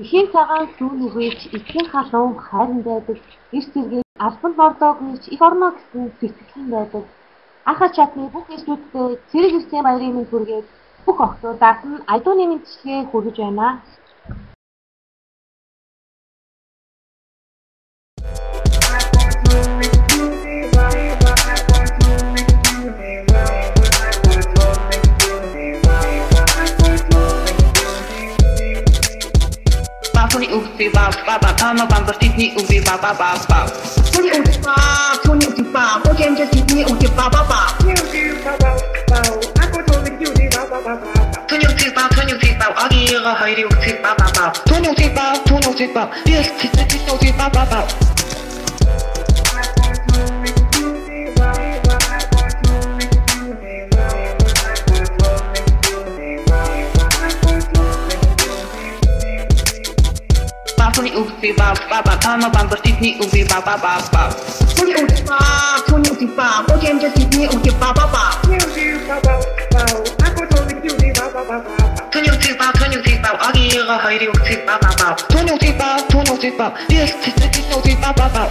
Ихийн цагаан сүүн үгэж эцгийн халуун хайран байдаг. Эрс зэрэг албан бордоо гэж их орно гэсэн сэтгэлхэн байдаг. Ах чатны бүх эрсүүдтэй цэрэг эрсийн баярын мэнд хүргээд бүх охтуудаас нь айдууны мэдчилгээ хүргэж байна. Tony uti ba ba ba kama bamba Sydney uti ba ba ba ba Tony uti ba ko jem je Sydney uti ba ba ba uti ba ba ba ako Tony uti ba ba ba Tony uti ba 아기가 하이리 uti ba ba ba Tony uti ba yes uti ba ba ba Tony uti ba ba kama bamba Sydney uti ba ba ba Tony uti ba ko jem je Sydney uti ba ba ba uti ba ba ako Tony uti ba ba ba Tony uti ba 아기가 하이리 uti ba ba Tony uti ba yes uti ba ba ba